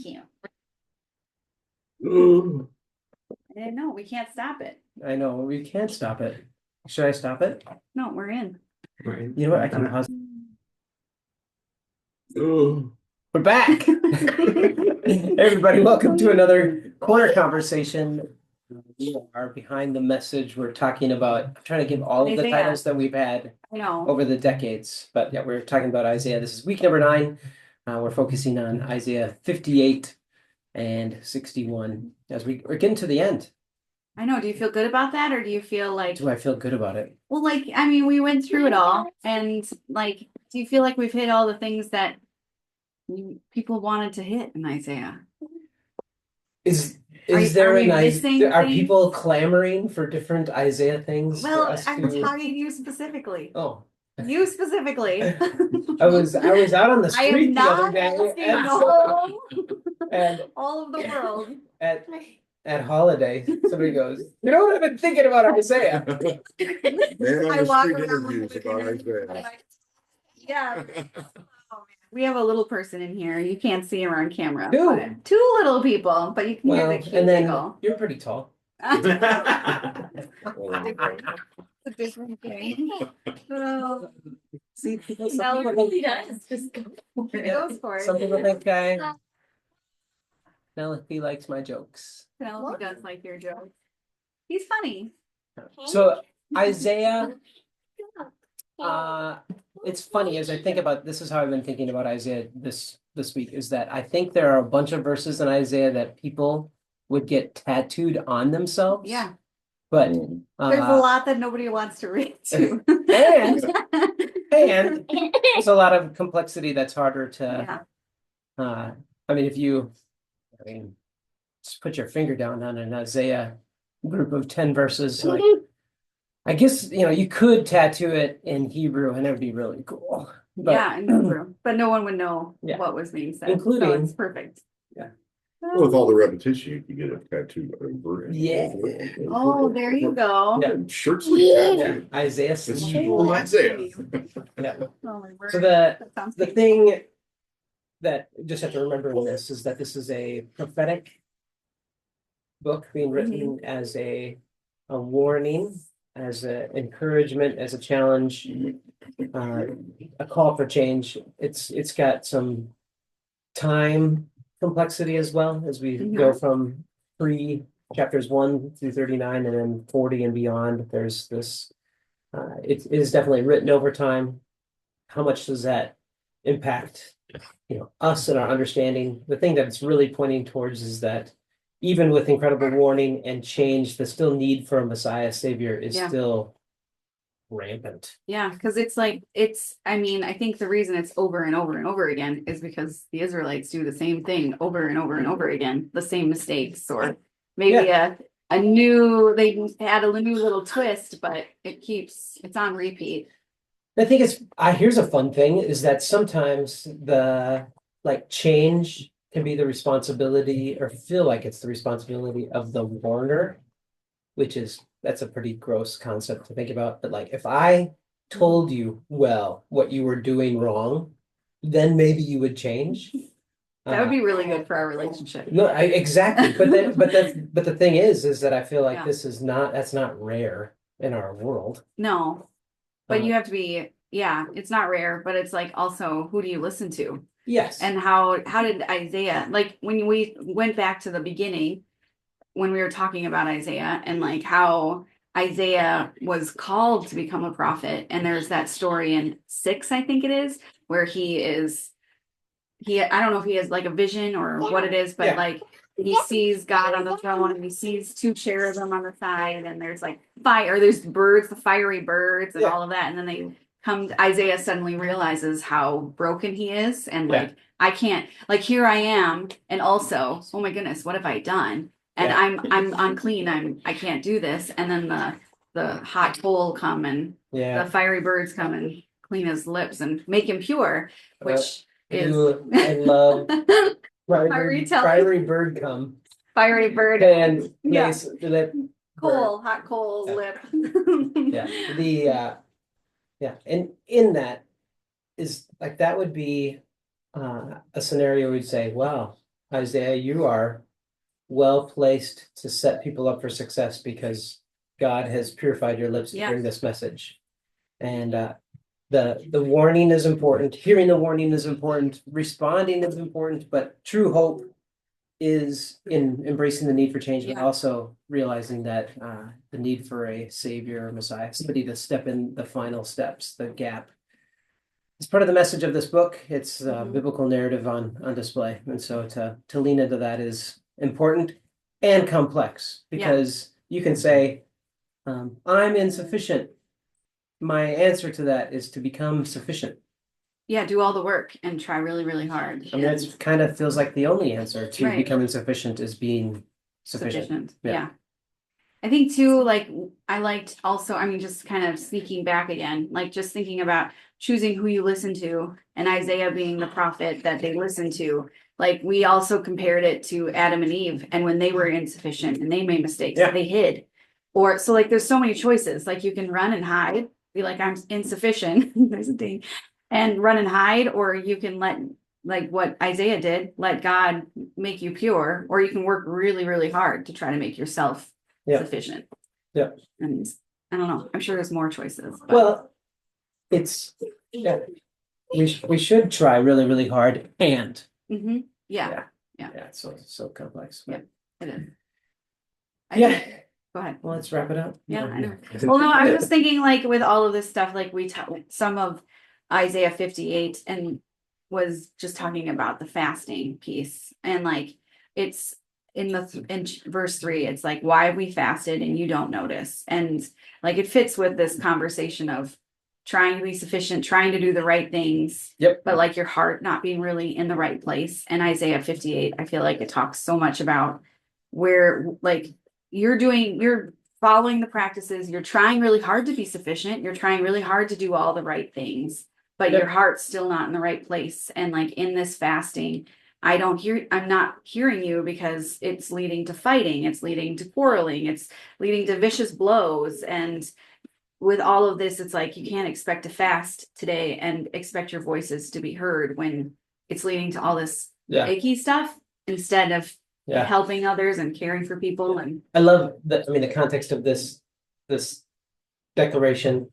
can't. Ooh. I didn't know. We can't stop it. I know, we can't stop it. Should I stop it? No, we're in. You know what, I can pause. Ooh. We're back. Hey, everybody, welcome to another corner conversation. We are behind the message. We're talking about, I'm trying to give all of the Isaiah. titles that we've had I know. over the decades, but yeah, we're talking about Isaiah. This is week number 9. We're focusing on Isaiah 58 and 61 as we're getting to the end. I know. Do you feel good about that, or do you feel like? Do I feel good about it? Well, like, I mean, we went through it all, and like, do you feel like we've hit all the things that people wanted to hit in Isaiah? Is Are there we are missing things? people clamoring for different Isaiah things for Well, us I'm to? talking you specifically. Oh, You specifically. I was out on the I am street the other not day asking and, and all of the world. at holiday, somebody goes, "You know what I've been thinking about Isaiah?" Man on I the walk street around interviews with about it. Isaiah. Yeah. We have a little person in here. You can't see her on camera. Two. But 2 little people, but you can hear the cute and then giggle. you're pretty tall. It's a different thing. Oh, See, people, No, some it people really think, does. Just goes for some it. people think Penelope likes my jokes. Penelope does like your joke. He's funny. So Isaiah, it's funny as I think about this is how I've been thinking about Isaiah this week, is that I think there are a bunch of verses in Isaiah that people would get tattooed on themselves. Yeah. But There's a lot that nobody wants to read to. and there's a lot of complexity that's harder to Yeah. I mean, just put your finger down on an Isaiah group of 10 verses. Like, I guess, you could tattoo it in Hebrew and it would be really cool. But, Yeah, in Hebrew. But no one would know Yeah. what was being said. Including- So it's perfect. Yeah. Well, with all the repetition, you can get a tattoo over and Yeah. Oh, there you go. Yeah. Shirt sleeve tattoo. Isaiah. This is from Isaiah. Yeah. Oh, my word. So That sounds the painful. thing that you just have to remember in this is that this is a prophetic book being written as a warning, as an encouragement, as a challenge, a call for change. It's got some time complexity as well as we go from chapters 1 through 39 and then 40 and beyond. There's this it is definitely written over time. How much does that impact us and our understanding? The thing that it's really pointing towards is that even with incredible warning and change, the still need for a Messiah Savior is still rampant. Yeah, because I mean, I think the reason it's over and over and over again is because the Israelites do the same thing over and over and over again, the same mistakes, or maybe they add a new little twist, but it's on repeat. I think here's a fun thing is that sometimes the change can be the responsibility or feel like it's the responsibility of the warner, that's a pretty gross concept to think about. But if I told you, what you were doing wrong, then maybe you would change. That would be really good for our relationship. No, exactly. But the thing is that I feel like that's not rare in our world. No, but you have to be, it's not rare, but it's also, who do you listen to? Yes. And how did Isaiah, when we went back to the beginning, when we were talking about Isaiah and how Isaiah was called to become a prophet, and there's that story in 6, I think it is, where I don't know if he has a vision or what it is, but he sees God on the throne and he sees 2 cherubim on the side, and there's there's birds, the fiery birds and all of that, and then Isaiah suddenly realizes how broken he is, and I can't, here I am, and also, oh my goodness, what have I done? And I'm unclean. I can't do this. And then the hot coal come and the fiery birds come and clean his lips and make him pure, which is I love fiery bird come. Fiery bird and nice lip. hot coal lip. And in that is that would be a scenario we'd say, well, Isaiah, you are well placed to set people up for success because God has purified your lips to Yeah. bring this message. And the warning is important, hearing the warning is important, responding is important, but true hope is in embracing the need for change, but Yeah. also realizing that the need for a savior or Messiah, somebody to step in the final steps, the gap. It's part of the message of this book. It's Mhm. biblical narrative on display, and so to lean into that is important and complex because you can say, "I'm insufficient." My answer to that is to become sufficient. Yeah, do all the work and try really, really hard. I mean, it kind of feels like the only answer to Right. becoming sufficient is being sufficient. Sufficient. Yeah. Yeah. I think too, like I liked also, I mean, just kind of sneaking back again, like just thinking about choosing who you listen to and Isaiah being the prophet that they listened to. Like we also compared it to Adam and Eve, and when they were insufficient and they made mistakes, Yeah. they hid. Or so like there's so many choices. Like you can run and hide, be like, I'm insufficient. There's a thing. And run and hide, or you can let like what Isaiah did, let God make you pure, or you can work really, really hard to try to make yourself Yeah. sufficient. Yeah. And I don't know. I'm sure there's more choices. But Well, it's yeah. We should try really, really hard and Mhm. Yeah, yeah, it's so complex. Yeah. it is. Yeah. Go ahead. Well, let's wrap it up. Yeah, I know. Well, no, I was just thinking like with all of this stuff, like some of Isaiah 58 and was just talking about the fasting piece. And like it's in verse 3, it's like, why have we fasted and you don't notice? And like it fits with this conversation of trying to be sufficient, trying to do the right things. Yep. But like your heart not being really in the right place. And Isaiah 58, I feel like it talks so much about where like you're following the practices, you're trying really hard to be sufficient, you're trying really hard to do all the right things, but Yep. your heart's still not in the right place. And like in this fasting, I'm not hearing you because it's leading to fighting, it's leading to quarreling, it's leading to vicious blows. And with all of this, it's like you can't expect to fast today and expect your voices to be heard when it's leading to all this icky stuff instead of helping others and caring for people. And I love the context of this declaration.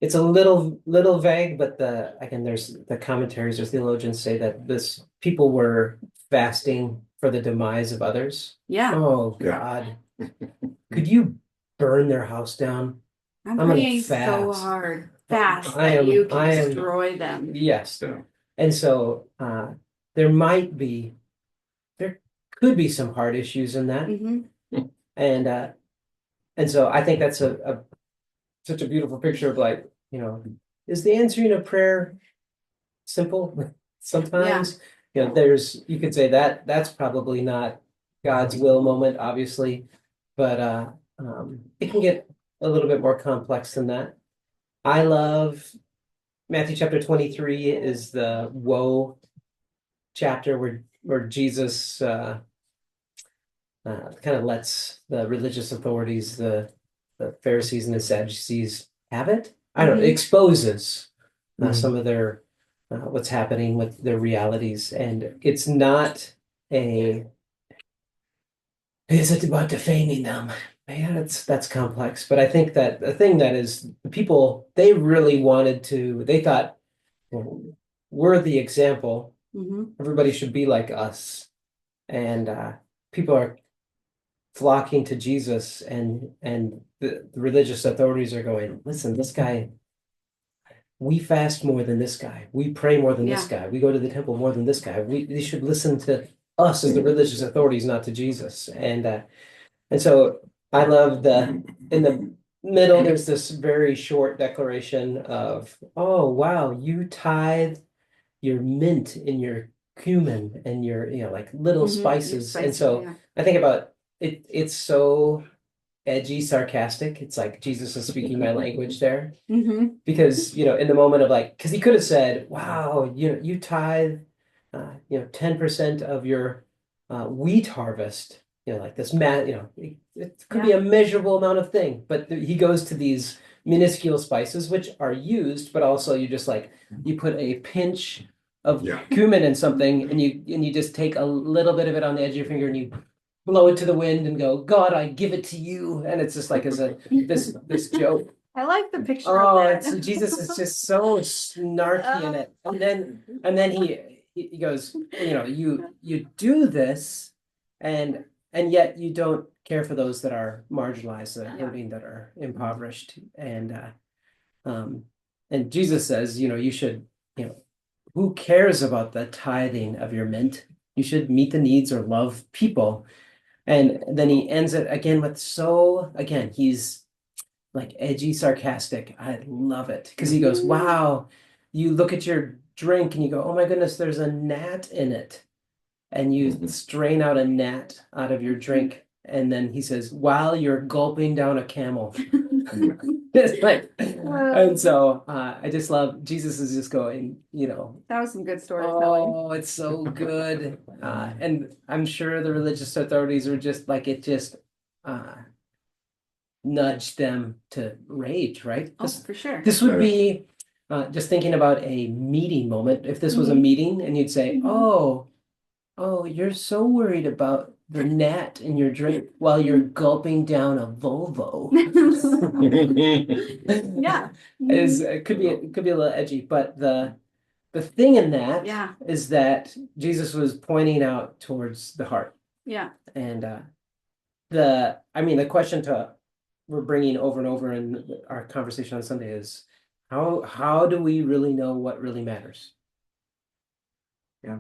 It's a little vague, but there's the commentaries or theologians say that this people were fasting for the demise of others. Yeah. Oh God. Could you burn their house down? I'm gonna praying so fast. hard, fast I that am- you can I am- destroy them. Yes. And so there could be some hard issues in that. Mhm. And so I think that's such a beautiful picture of like, is the answering of prayer simple? Sometimes, you could say that that's probably not God's will moment, obviously, but it can get a little bit more complex than that. I love Matthew chapter 23 is the woe chapter where Jesus kind of lets the religious authorities, the Pharisees and the Sadducees have it. I don't know, Mhm. exposes Mhm. some of their what's happening with their realities, and it's not is it about defaming them? Man, that's complex. But I think that the thing that is the people they really they thought, well, we're the example. Mhm. Everybody should be like us, and people are flocking to Jesus, and the religious authorities are going, listen, this guy, we fast more than this guy, we pray more than this guy, we go to the temple more than this guy. They should listen to us as the religious authorities, not to Jesus. And so I love in the middle, there's this very short declaration of, oh wow, you tithe your mint and your cumin and your like little Mhm. spices. And Spicy, so yeah. I think about it, it's so edgy, sarcastic. It's like Jesus is speaking my language there. Mhm. Because, in the moment of like, because he could have said, wow, you tithe, 10% of your wheat harvest, like this it could be a measurable amount of thing. But he goes to these minuscule spices, which are used, but also you just like, you put a pinch of Yeah. cumin in something, and you just take a little bit of it on the edge of your finger and you blow it to the wind and go, God, I give it to you. And it's just like as a this joke. I like the picture Oh, of it's that. Jesus is just so snarky in it. And then he goes, you do this and yet you don't care for those that are marginalized, that are Yeah. hurting, that are impoverished. Um and Jesus says, you should, who cares about the tithing of your mint? You should meet the needs or love people. And then he ends it again with again, he's like edgy, sarcastic. I love it because he goes, wow, you look at your drink and you go, oh my goodness, there's a gnat in it. And you Mhm. strain out a gnat out of your drink. And then he says, while you're gulping down a camel. It's like, and so I just love Jesus is just going, That was some good storytelling. oh, it's so good. And I'm sure the religious authorities are just like, it just uh, nudged them to rage, right? Oh, for sure. This would Yeah. be just thinking about a meeting moment. If this was a Mhm. meeting and you'd say, Mhm. oh, you're so worried about the gnat in your drink while you're gulping down a Volvo. Yeah. It could be a little edgy, but the thing in that Yeah. is that Jesus was pointing out towards the heart. Yeah. And the question we're bringing over and over in our conversation on Sunday is how do we really know what really matters? Yeah,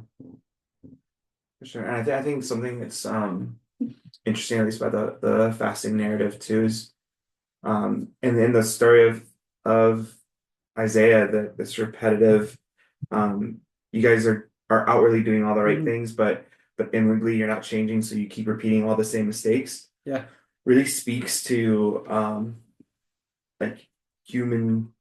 for sure. And I think something that's interesting, at least about the fasting narrative too, is and in the story of Isaiah, this repetitive, you guys are outwardly doing all the right Mhm. things, but inwardly you're not changing, so you keep repeating all the same mistakes. Yeah. Really speaks to like human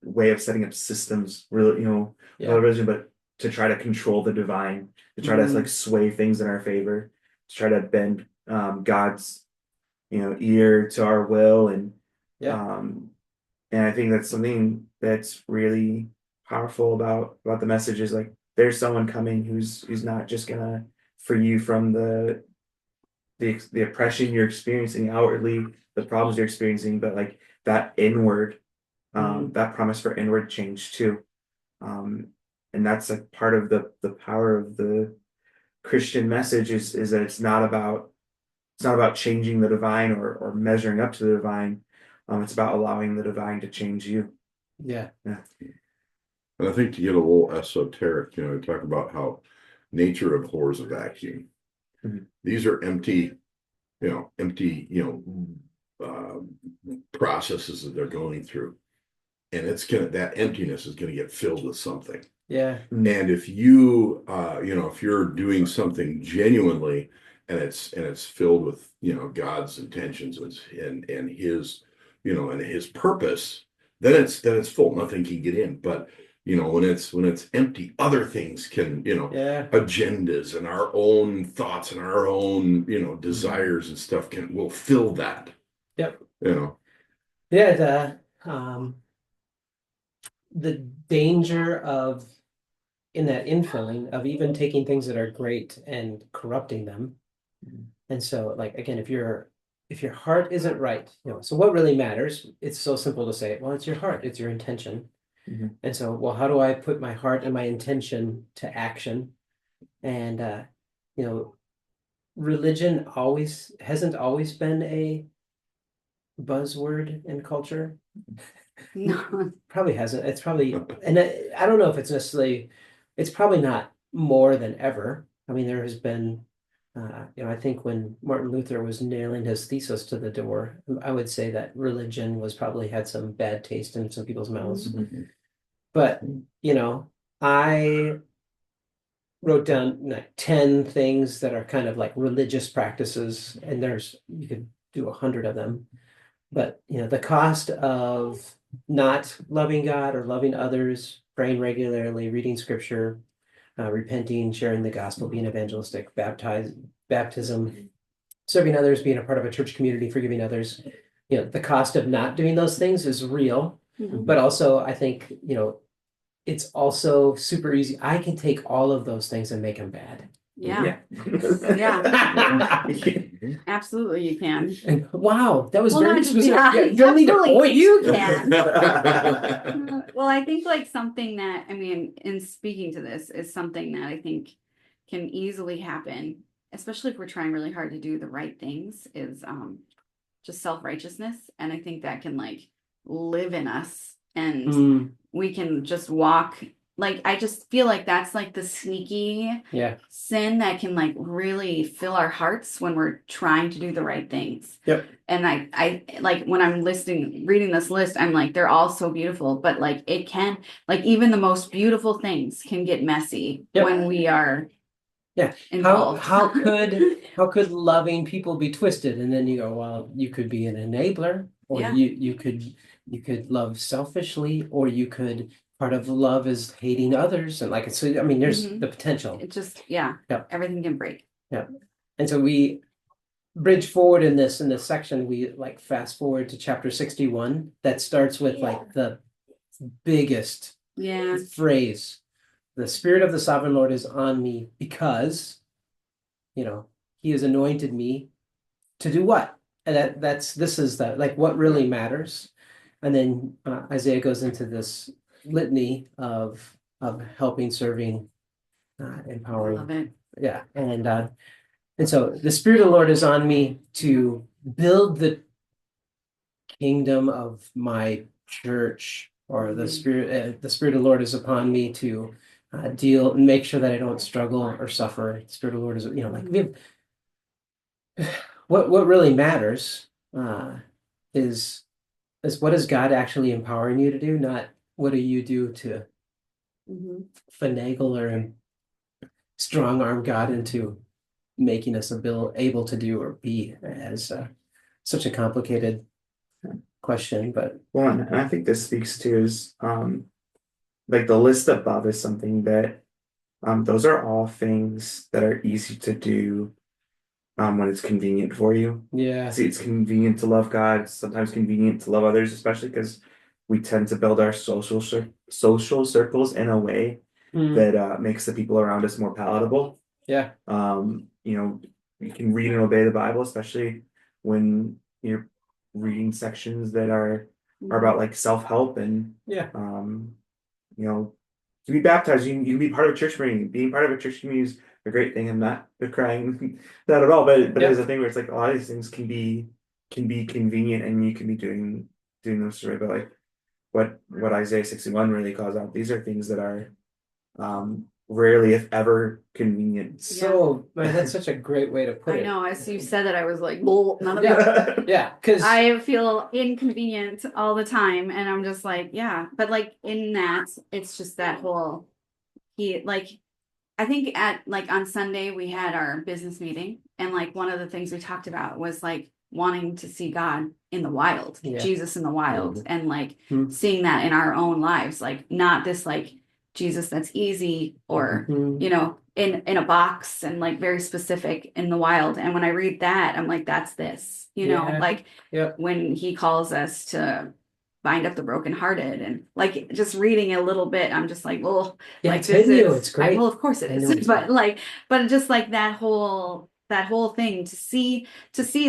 way of setting up systems, really, Yeah. not religion, but to try to control the divine, to try to Mhm. like sway things in our favor, to try to bend God's ear to our will, Yeah. and I think that's something that's really powerful about the message is like there's someone coming who's not just gonna free you from the oppression you're experiencing outwardly, the problems you're experiencing, but like that inward, that promise for inward change too. Um, and that's like part of the power of the Christian message is that it's not about changing the divine or measuring up to the divine. It's about allowing the divine to change you. Yeah. Yeah. And I think to get a little esoteric, talk about how nature abhors a vacuum. Mhm. These are empty, uh, processes that they're going through. And that emptiness is gonna get filled with something. Yeah. And if if you're doing something genuinely and it's filled with, God's intentions and his purpose, then it's full. Nothing can get in. But when it's empty, other things can, Yeah. agendas and our own thoughts and our own, desires and stuff will fill that. Yep. You know. Yeah. The danger of in that infilling of even taking things that are great and corrupting them. And so, like again, if your heart isn't right, so what really matters? It's so simple to say, well, it's your heart, it's your intention. Mhm. And so, well, how do I put my heart and my intention to action? And you know, religion always hasn't always been a buzzword in culture. No. Probably hasn't. It's probably, and I don't know if it's necessarily, it's probably not more than ever. I mean, there has been, I think when Martin Luther was nailing his thesis to the door, I would say that religion was probably had some bad taste in some people's mouths. Mhm. But, I wrote down like 10 things that are kind of like religious practices, and you could do 100 of them. But the cost of not loving God or loving others, praying regularly, reading scripture, repenting, sharing the gospel, being evangelistic, baptism, serving others, being a part of a church community, forgiving others. The cost of not doing those things is real. Mhm. But also, I think, it's also super easy. I can take all of those things and make them bad. Yeah, Yeah. absolutely you can. And wow, that was Well, very not specific. yeah, Yeah, you don't need to absolutely, point. you can. Well, I think like something that, I mean, in speaking to this is something that I think can easily happen, especially if we're trying really hard to do the right things, is just self-righteousness. And I think that can like live in us and Mm, we can just walk. Like I just feel like that's like the sneaky yeah. sin that can like really fill our hearts when we're trying to do the right things. Yep. And I like when I'm reading this list, I'm like, they're all so beautiful, but like it can, like even the most beautiful things can get messy Yep. when we are Yeah. involved. How could loving people be twisted? And then you go, well, you could be an enabler, or Yeah. you could love selfishly, or you could part of love is hating others, and like so. I mean, there's Mhm. the potential. It just, yeah, Yep. everything can break. Yeah. And so we bridge forward in this section. We like fast forward to chapter 61 that starts with like the biggest Yeah. phrase. The Spirit of the Sovereign Lord is on me because, he has anointed me to do what? And this is the like what really matters. And then Isaiah goes into this litany of helping, serving, I empowering. love it. Yeah. And so the Spirit of the Lord is on me to build the kingdom of my church, or the Spirit of the Lord is upon me to make sure that I don't struggle or suffer. The Spirit of the Lord is, like we have, what really matters is what is God actually empowering you to do, not what do you do to finagle or strong arm God into making us able to do or be, as such a complicated question. But Well, and I think this speaks to is like the list above is something that those are all things that are easy to do when it's convenient for you. yeah, See, it's convenient to love God, it's sometimes convenient to love others, especially because we tend to build our social circles in a way that makes the people around us more palatable. yeah, You can read and obey the Bible, especially when you're reading sections that are about like self-help and yeah, to be baptized, you can be part of a church community. Being part of a church community is a great thing. I'm not decrying that at all, but Yep. there's a thing where it's like a lot of these things can be convenient and you can be doing those right. But like what Isaiah 61 really calls out, these are things that are rarely, if ever, convenient. So man, that's such a great way to put I it. know, as you said that, I was like, well, none of Yeah. that. Yeah, because I feel inconvenient all the time, and I'm just like, yeah. But like in that, it's just that whole I think at like on Sunday we had our business meeting, and like one of the things we talked about was like wanting to see God in the wild, Yeah. Jesus in the wild, and like Mhm. seeing that in our own lives, like not this like Jesus that's easy or Mhm. in a box and like very specific in the wild. And when I read that, I'm like, that's this, Yeah. like Yep. when he calls us to bind up the brokenhearted, and like just reading a little bit, I'm just like, well, Yeah, like it's this in you. is It's great. well, of course it I know is, it's but great. but just like that whole thing to see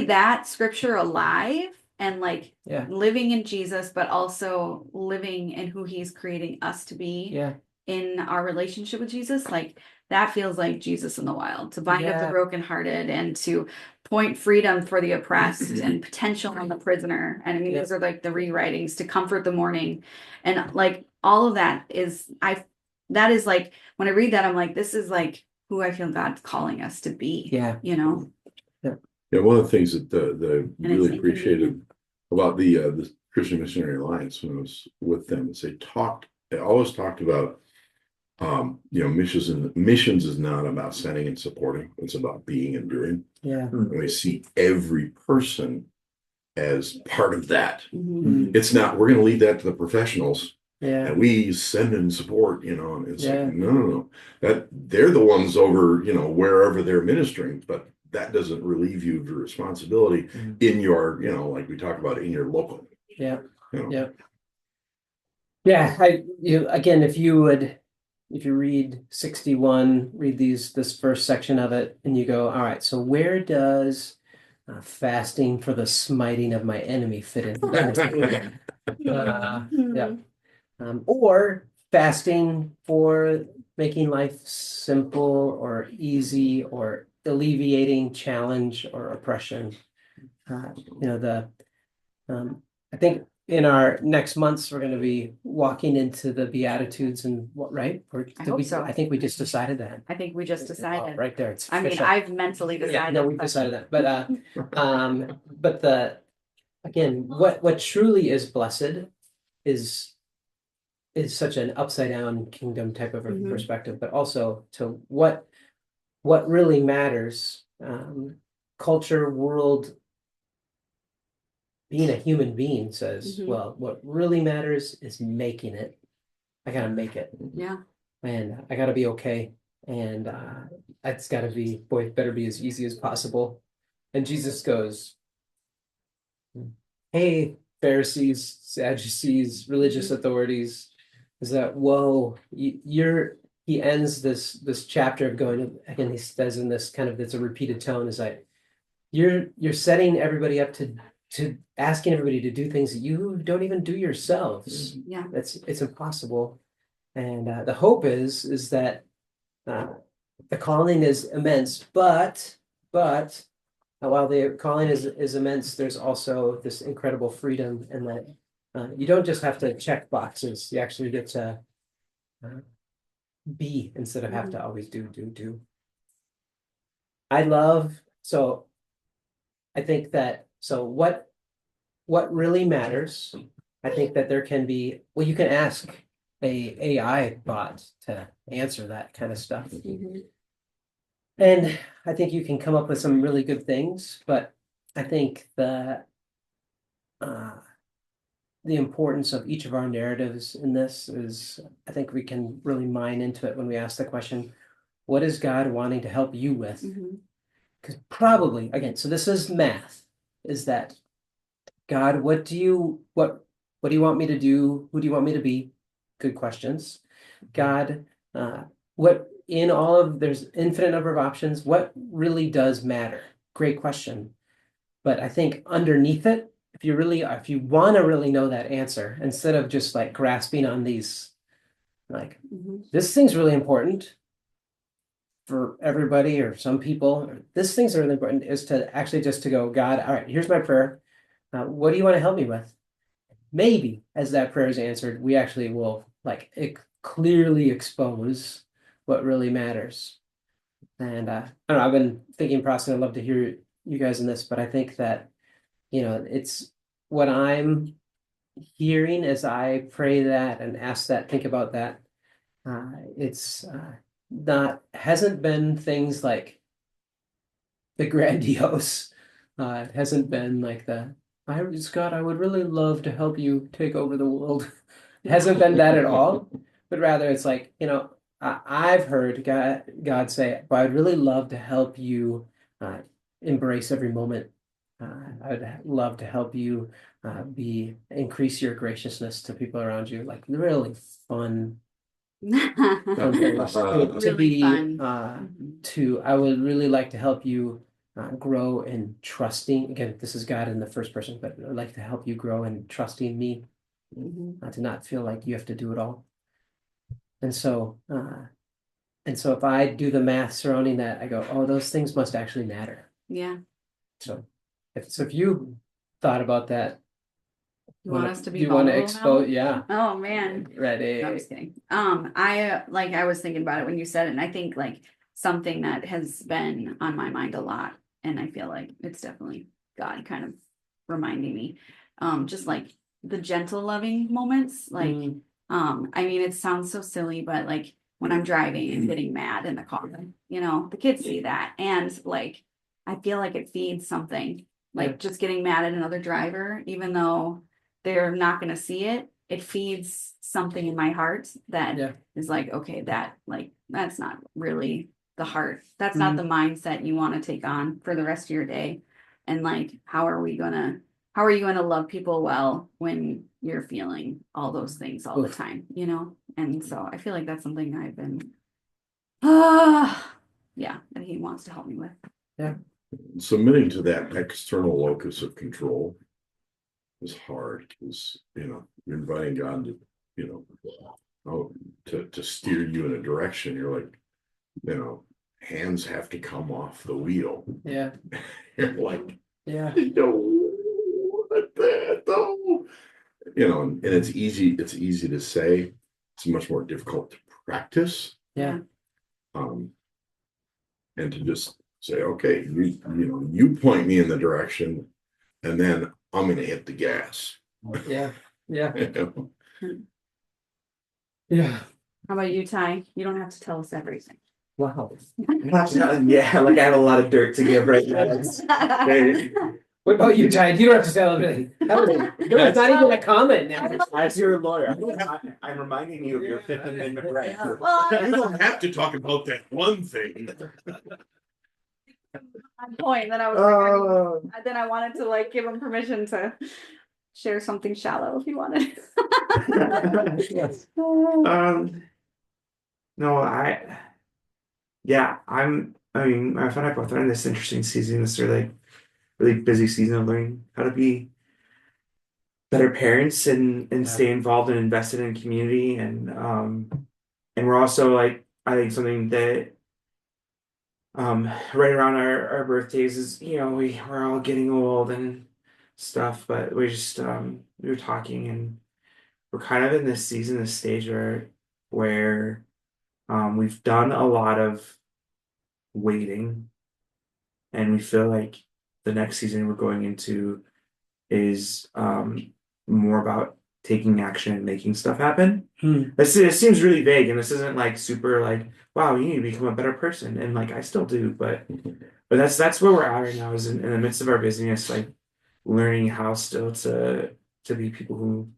that scripture alive and like Yeah. living in Jesus, but also living in who he's creating us to be Yeah. in our relationship with Jesus, like that feels like Jesus in the wild, to bind up the Yeah. brokenhearted and to point freedom for the oppressed and potential on the prisoner. And I mean, Yep. these are like the rewritings to comfort the mourning. And like all of that is, that is like, when I read that, I'm like, this is like who I feel God's calling us to be. Yeah. Yeah, one of the things that the And really it's appreciated about the Christian Missionary Alliance when I was with them is they always talked about missions is not about sending and supporting, it's about being and doing. Yeah. And we see every person as part of that. Mhm. It's not, we're going to leave that to the professionals Yeah. and we send and support, and it's Yeah. like, no, that they're the ones over, wherever they're ministering, but that doesn't relieve you of your responsibility in your, like we talk about in your local. Yeah. You know. Yeah. Yeah, again, if you read 61, read this first section of it, and you go, all right, so where does fasting for the smiting of my enemy fit in? Yeah. Or fasting for making life simple or easy or alleviating challenge or oppression. You know, I think in our next months, we're going to be walking into the Beatitudes and what, right? Or I did hope we, so. I think we just decided that. I think we just Oh, decided. right there, it's I mean, official. I've mentally Yeah, decided. no, we've decided that. But again, what truly is blessed is is such an upside down kingdom type of a Mhm. perspective, but also to what really matters, culture, world, being a human being says, Mhm. well, what really matters is making it. I gotta make it, Yeah. and I gotta be okay, and it's gotta be, boy, it better be as easy as possible. And Jesus goes, hey, Pharisees, Sadducees, religious authorities, is that whoa, you're he ends this chapter of going again, he says in this kind of, it's a repeated tone, is like you're setting everybody up to asking everybody to do things that you don't even do yourselves. Yeah. It's impossible. And the hope is that uh, the calling is immense, but while the calling is immense, there's also this incredible freedom, and that you don't just have to check boxes. You actually get to uh, be instead of have to always do. I love so I think that so what really matters. I think that there can be, well, you can ask a AI bot to answer that kind of stuff. Mhm. And I think you can come up with some really good things, but I think uh, the importance of each of our narratives in this is, I think we can really mine into it when we ask the question, what is God wanting to help you with? Mhm. Because probably, again, so this is math, is that God, what do you want me to do? Who do you want me to be? Good questions. God, what in all of there's infinite number of options. What really does matter? Great question. But I think underneath it, if you want to really know that answer, instead of just like grasping on these, like Mhm. this thing's really important for everybody or some people, this thing's really important, is to actually just to go, God, all right, here's my prayer. What do you want to help me with? Maybe as that prayer is answered, we actually will like clearly expose what really matters. And I don't know, I've been thinking process. I'd love to hear you guys in this, but I think that, it's what I'm hearing as I pray that and ask that, think about that. It's not hasn't been things like the grandiose. It hasn't been like Scott, I would really love to help you take over the world. It hasn't been that at all, but rather it's like, I've heard God say, but I'd really love to help you uh, embrace every moment. I'd love to help you increase your graciousness to people around you, like really fun fun things to Really be fun. I would really like to help you grow in trusting. Again, this is God in the first person, but I'd like to help you grow in trusting me, Mhm. to not feel like you have to do it all. And so if I do the math surrounding that, I go, oh, those things must actually matter. Yeah. So if you thought about that, You want us to be do you want to vulnerable now? expose? Yeah, Oh man. ready. No, I'm just kidding. I was thinking about it when you said it, and I think like something that has been on my mind a lot, and I feel like it's definitely God kind of reminding me, just like the gentle, loving moments. Like, Mm. I mean, it sounds so silly, but like when I'm driving and getting mad in the car, the kids see that, and like I feel like it feeds something. Like Yeah. just getting mad at another driver, even though they're not going to see it, it feeds something in my heart that Yeah. is like, okay, that's not really the heart. That's not the mindset you want to take on for the rest of your day. And like, how are you going to love people well when you're feeling all those things all the time, you know? And so I feel like that's something I've been, yeah, that he wants to help me with. Submitting to that external locus of control is hard because, you're inviting God to, to steer you in a direction. You're like, hands have to come off the wheel. Yeah. You're like, Yeah. no, what the, no. And it's easy to say. It's much more difficult to practice. Yeah. And to just say, okay, you point me in the direction, and then I'm gonna hit the gas. Yeah. Yeah. Yeah. Yeah. How about you, Ty? You don't have to tell us everything. Wow. Yeah, like I have a lot of dirt to give right now. What about you, Ty? You don't have to tell everything. It's not even a comment now. As your lawyer, I'm reminding you of your Fifth Amendment right. Well, You don't have to talk about that one thing. on point. Then I was Oh. like, then I wanted to like give him permission to share something shallow if he wanted. Yes. No, I mean, my friend and I both are in this interesting season, this really busy season of learning how to be better parents and stay involved and invested in community. And we're also like, I think something that right around our birthdays is, we're all getting old and stuff, but we were talking, and we're kind of in this season, this stage where we've done a lot of waiting, and we feel like the next season we're going into is more about taking action and making stuff happen. It seems really vague, and this isn't like super like, wow, you need to become a better person, and like I still do, but that's where we're at right now, is in the midst of our busyness, like learning how still to be people who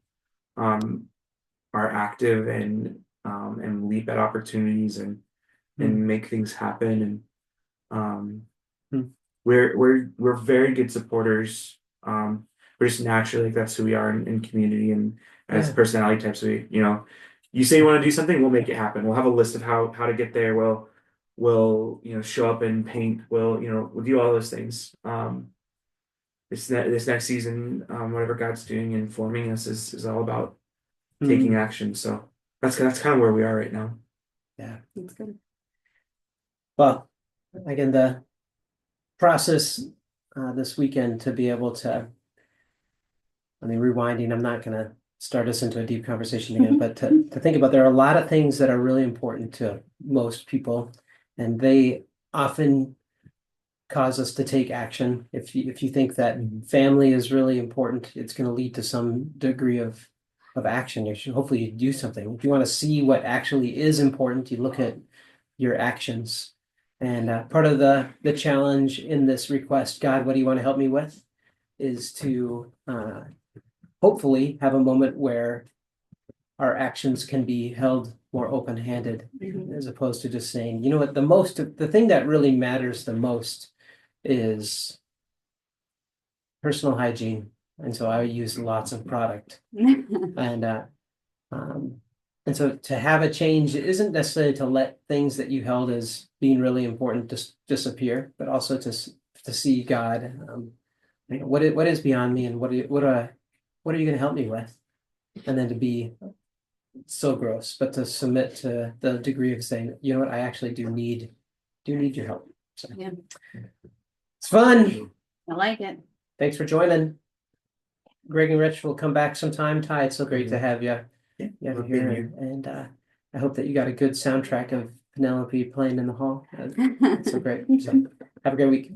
are active and leap at opportunities and make things happen. And we're very good supporters. We're just naturally, like, that's who we are in community, and as personality types. You say you want to do something, we'll make it happen. We'll have a list of how to get there. We'll show up and paint. We'll do all those things. This next season, whatever God's doing and forming us is all about taking action. So that's kind of where we are right now. Yeah, That's good. well, again, the process this weekend to be able to, rewinding, I'm not gonna start us into a deep conversation again, but to think about, there are a lot of things that are really important to most people, and they often cause us to take action. If you think that family is really important, it's going to lead to some degree of action. You should hopefully do something. If you want to see what actually is important, you look at your actions. And part of the challenge in this request, God, what do you want to help me with, is to hopefully have a moment where our actions can be held more open-handed, as opposed to just saying, you know what, the thing that really matters the most is personal hygiene. And so I use lots of product. And so to have a change isn't necessarily to let things that you held as being really important just disappear, but also to see God, what is beyond me, and what are you going to help me with, and then to be so gross, but to submit to the degree of saying, you know what, I actually do need your help. So Yeah. It's fun. I like it. Thanks for joining. Greg and Rich will come back sometime. Ty, it's so great to have you. Love Here, being here. and I hope that you got a good soundtrack of Penelope playing in the hall. That's so great. So have a great week.